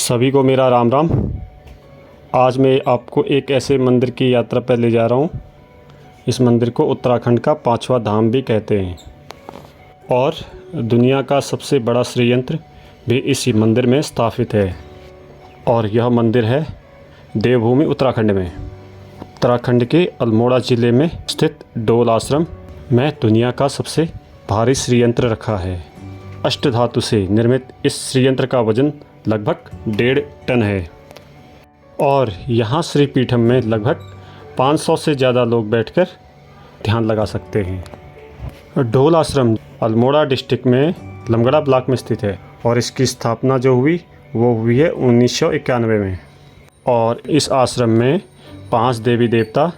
सभी को मेरा राम राम। आज मैं आपको एक ऐसे मंदिर की यात्रा पर ले जा रहा हूँ। इस मंदिर को उत्तराखंड का 5वां धाम भी कहते हैं और दुनिया का सबसे बड़ा श्रीयंत्र भी इसी मंदिर में स्थापित है। और यह मंदिर है देवभूमि उत्तराखंड में। उत्तराखंड के अल्मोड़ा ज़िले में स्थित डोल आश्रम में दुनिया का सबसे भारी श्रीयंत्र रखा है। अष्टधातु से निर्मित इस श्रीयंत्र का वजन लगभग 1.5 टन है और यहाँ श्री पीठम में लगभग 500 से ज़्यादा लोग बैठकर ध्यान लगा सकते हैं। डोल आश्रम अल्मोड़ा डिस्ट्रिक्ट में लमगड़ा ब्लॉक में स्थित है और इसकी स्थापना जो हुई वो हुई है 1991 में। और इस आश्रम में 5 देवी देवता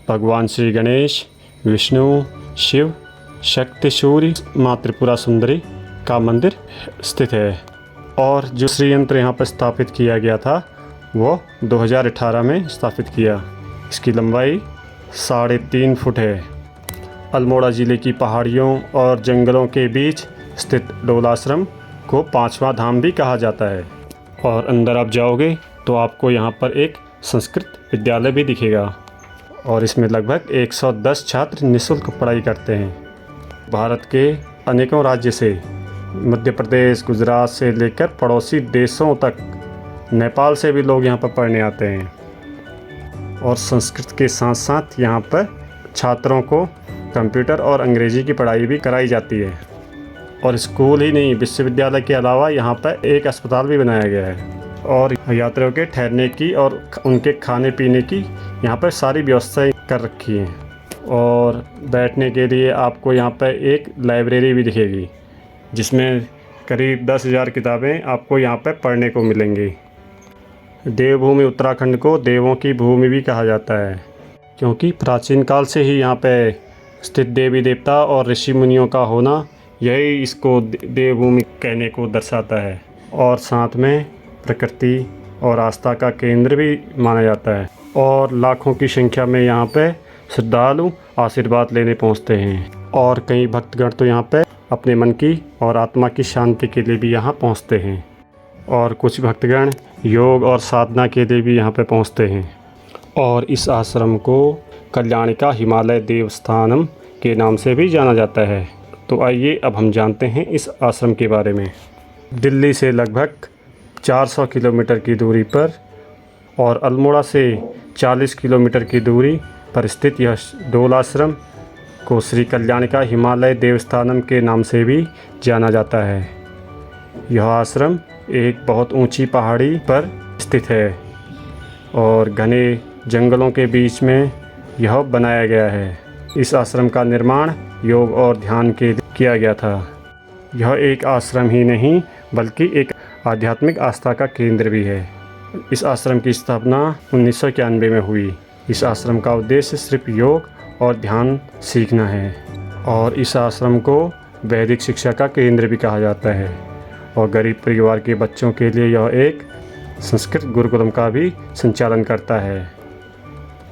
भगवान श्री गणेश, विष्णु, शिव, शक्ति, सूर्य, माँ त्रिपुरा सुंदरी का मंदिर स्थित है। और जो श्रीयंत्र यहाँ पर स्थापित किया गया था वो 2018 में स्थापित किया। इसकी लंबाई 3.5 फुट है। अल्मोड़ा ज़िले की पहाड़ियों और जंगलों के बीच स्थित डोल आश्रम को 5वां धाम भी कहा जाता है। और अंदर आप जाओगे तो आपको यहाँ पर एक संस्कृत विद्यालय भी दिखेगा और इसमें लगभग 110 छात्र निःशुल्क पढ़ाई करते हैं। भारत के अनेकों राज्य से, मध्य प्रदेश, गुजरात से लेकर पड़ोसी देशों तक, नेपाल से भी लोग यहाँ पर पढ़ने आते हैं। और संस्कृत के साथ साथ यहाँ पर छात्रों को कंप्यूटर और अंग्रेजी की पढ़ाई भी कराई जाती है। और स्कूल ही नहीं, विश्वविद्यालय के अलावा यहाँ पर एक अस्पताल भी बनाया गया है और यात्रियों के ठहरने की और उनके खाने पीने की यहाँ पर सारी व्यवस्थाएं कर रखी हैं। और बैठने के लिए आपको यहाँ पर एक लाइब्रेरी भी दिखेगी जिसमें करीब 10,000 किताबें आपको यहाँ पर पढ़ने को मिलेंगी। देवभूमि उत्तराखंड को देवों की भूमि भी कहा जाता है क्योंकि प्राचीन काल से ही यहाँ पे स्थित देवी देवता और ऋषि मुनियों का होना यही इसको देवभूमि कहने को दर्शाता है। और साथ में प्रकृति और आस्था का केंद्र भी माना जाता है और लाखों की संख्या में यहाँ पे श्रद्धालु आशीर्वाद लेने पहुँचते हैं। और कई भक्तगण तो यहाँ पे अपने मन की और आत्मा की शांति के लिए भी यहाँ पहुँचते हैं और कुछ भक्तगण योग और साधना के लिए भी यहाँ पे पहुँचते हैं। और इस आश्रम को कल्याणिका हिमालय देवस्थानम के नाम से भी जाना जाता है। तो आइए अब हम जानते हैं इस आश्रम के बारे में। दिल्ली से लगभग 400 किलोमीटर की दूरी पर और अल्मोड़ा से 40 किलोमीटर की दूरी पर स्थित यह डोल आश्रम को श्री कल्याणिका हिमालय देवस्थानम के नाम से भी जाना जाता है। यह आश्रम एक बहुत ऊंची पहाड़ी पर स्थित है और घने जंगलों के बीच में यह बनाया गया है। इस आश्रम का निर्माण योग और ध्यान के लिए किया गया था। यह एक आश्रम ही नहीं बल्कि एक आध्यात्मिक आस्था का केंद्र भी है। इस आश्रम की स्थापना 1991 में हुई। इस आश्रम का उद्देश्य सिर्फ योग और ध्यान सीखना है और इस आश्रम को वैदिक शिक्षा का केंद्र भी कहा जाता है। और गरीब परिवार के बच्चों के लिए यह एक संस्कृत गुरुकुलम का भी संचालन करता है।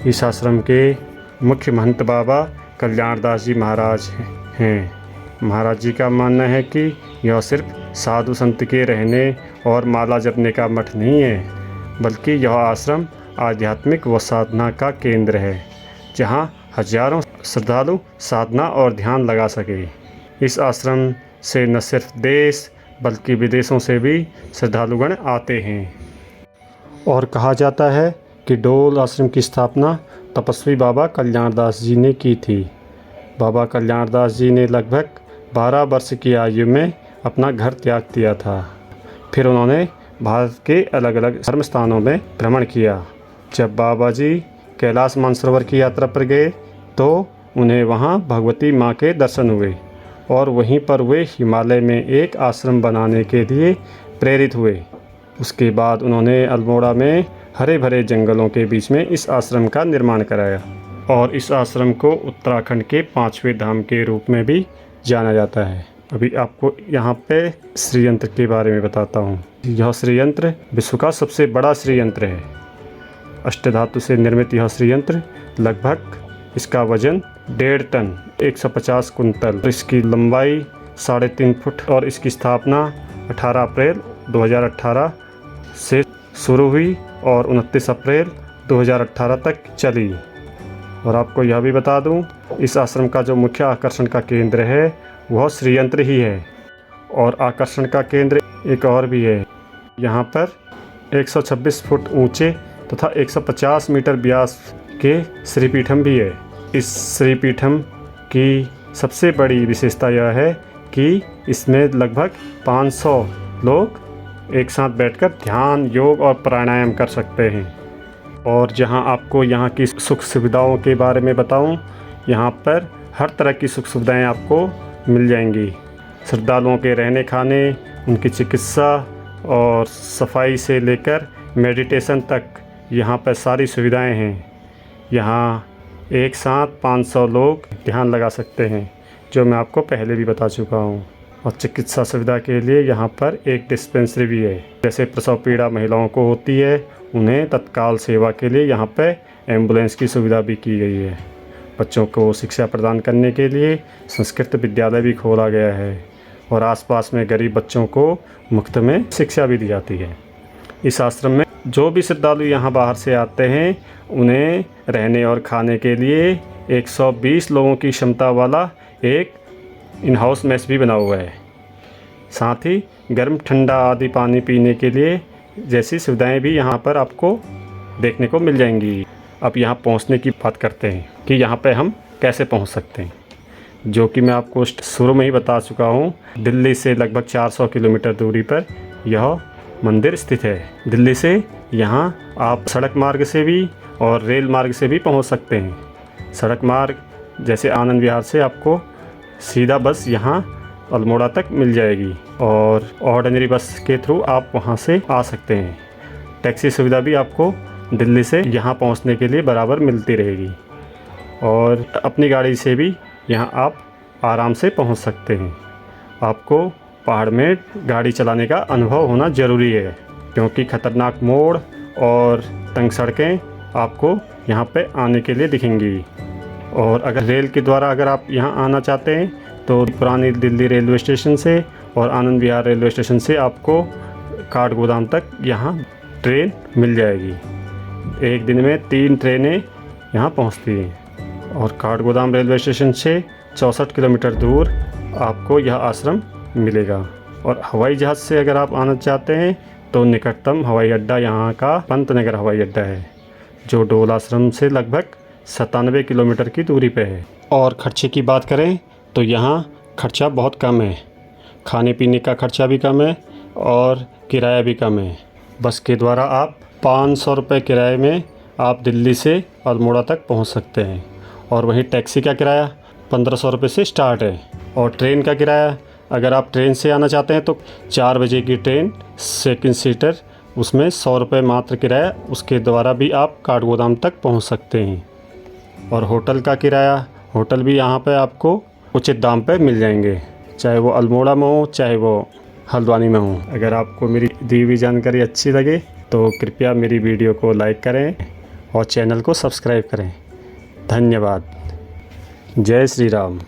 इस आश्रम के मुख्य महंत बाबा कल्याणदास जी महाराज हैं। महाराज जी का मानना है कि यह सिर्फ साधु संत के रहने और माला जपने का मठ नहीं है बल्कि यह आश्रम आध्यात्मिक व साधना का केंद्र है जहाँ हजारों श्रद्धालु साधना और ध्यान लगा सके। इस आश्रम से न सिर्फ देश बल्कि विदेशों से भी श्रद्धालुगण आते हैं। और कहा जाता है कि डोल आश्रम की स्थापना तपस्वी बाबा कल्याणदास जी ने की थी। बाबा कल्याणदास जी ने लगभग 12 वर्ष की आयु में अपना घर त्याग दिया था। फिर उन्होंने भारत के अलग अलग धर्म स्थानों में भ्रमण किया। जब बाबा जी कैलाश मानसरोवर की यात्रा पर गए तो उन्हें वहां भगवती माँ के दर्शन हुए और वहीं पर वे हिमालय में एक आश्रम बनाने के लिए प्रेरित हुए। उसके बाद उन्होंने अल्मोड़ा में हरे भरे जंगलों के बीच में इस आश्रम का निर्माण कराया और इस आश्रम को उत्तराखंड के 5वें धाम के रूप में भी जाना जाता है। अभी आपको यहाँ पे श्रीयंत्र के बारे में बताता हूँ। यह श्रीयंत्र विश्व का सबसे बड़ा श्रीयंत्र है। अष्टधातु से निर्मित यह श्रीयंत्र लगभग इसका वजन 1.5 टन 150 कुंतल, इसकी लंबाई 3.5 फुट और इसकी स्थापना 18 अप्रैल 2018 से शुरू हुई और 29 अप्रैल 2018 तक चली। और आपको यह भी बता दूं, इस आश्रम का जो मुख्य आकर्षण का केंद्र है वह श्रीयंत्र ही है। और आकर्षण का केंद्र एक और भी है। यहाँ पर 126 फुट ऊंचे तथा 150 मीटर व्यास के श्रीपीठम भी है। इस श्रीपीठम की सबसे बड़ी विशेषता यह है कि इसमें लगभग 500 लोग एक साथ बैठकर ध्यान, योग और प्राणायाम कर सकते हैं। और जहां आपको यहाँ की सुख सुविधाओं के बारे में बताऊं, यहाँ पर हर तरह की सुख सुविधाएं आपको मिल जाएंगी। श्रद्धालुओं के रहने खाने, उनकी चिकित्सा और सफाई से लेकर मेडिटेशन तक यहाँ पर सारी सुविधाएं हैं। यहाँ एक साथ 500 लोग ध्यान लगा सकते हैं, जो मैं आपको पहले भी बता चुका हूँ। और चिकित्सा सुविधा के लिए यहाँ पर एक डिस्पेंसरी भी है। जैसे प्रसव पीड़ा महिलाओं को होती है, उन्हें तत्काल सेवा के लिए यहाँ पे एम्बुलेंस की सुविधा भी की गई है। बच्चों को शिक्षा प्रदान करने के लिए संस्कृत विद्यालय भी खोला गया है और आसपास में गरीब बच्चों को मुफ्त में शिक्षा भी दी जाती है। इस आश्रम में जो भी श्रद्धालु यहाँ बाहर से आते हैं, उन्हें रहने और खाने के लिए 120 लोगों की क्षमता वाला एक इन हाउस मेस भी बना हुआ है। साथ ही गर्म ठंडा आदि पानी पीने के लिए जैसी सुविधाएं भी यहाँ पर आपको देखने को मिल जाएंगी। अब यहाँ पहुँचने की बात करते हैं कि यहाँ पे हम कैसे पहुँच सकते हैं, जो कि मैं आपको शुरू में ही बता चुका हूँ। दिल्ली से लगभग 400 किलोमीटर दूरी पर यह मंदिर स्थित है। दिल्ली से यहाँ आप सड़क मार्ग से भी और रेल मार्ग से भी पहुँच सकते हैं। सड़क मार्ग जैसे आनंद विहार से आपको सीधा बस यहाँ अल्मोड़ा तक मिल जाएगी और ऑर्डिनरी बस के थ्रू आप वहाँ से आ सकते हैं। टैक्सी सुविधा भी आपको दिल्ली से यहाँ पहुँचने के लिए बराबर मिलती रहेगी और अपनी गाड़ी से भी यहाँ आप आराम से पहुँच सकते हैं। आपको पहाड़ में गाड़ी चलाने का अनुभव होना ज़रूरी है, क्योंकि ख़तरनाक मोड़ और तंग सड़कें आपको यहाँ पे आने के लिए दिखेंगी। और अगर रेल के द्वारा अगर आप यहाँ आना चाहते हैं तो पुरानी दिल्ली रेलवे स्टेशन से और आनंद विहार रेलवे स्टेशन से आपको काठगोदाम तक यहाँ ट्रेन मिल जाएगी। एक दिन में 3 ट्रेनें यहाँ पहुँचती हैं और काठगोदाम रेलवे स्टेशन से 64 किलोमीटर दूर आपको यह आश्रम मिलेगा। और हवाई जहाज़ से अगर आप आना चाहते हैं तो निकटतम हवाई अड्डा यहाँ का पंतनगर हवाई अड्डा है, जो डोल आश्रम से लगभग 97 किलोमीटर की दूरी पे है। और खर्चे की बात करें तो यहाँ खर्चा बहुत कम है। खाने पीने का खर्चा भी कम है और किराया भी कम है। बस के द्वारा आप 500 रुपये किराए में आप दिल्ली से अल्मोड़ा तक पहुँच सकते हैं। और वहीं टैक्सी का किराया 1500 रुपये से स्टार्ट है। और ट्रेन का किराया, अगर आप ट्रेन से आना चाहते हैं तो 4 बजे की ट्रेन सेकंड सीटर, उसमें 100 रुपये मात्र किराया, उसके द्वारा भी आप काठगोदाम तक पहुंच सकते हैं। और होटल का किराया, होटल भी यहाँ पे आपको उचित दाम पे मिल जाएंगे, चाहे वो अल्मोड़ा में हो चाहे वो हल्द्वानी में हो। अगर आपको मेरी दी हुई जानकारी अच्छी लगे तो कृपया मेरी वीडियो को लाइक करें और चैनल को सब्सक्राइब करें। धन्यवाद। जय श्री राम।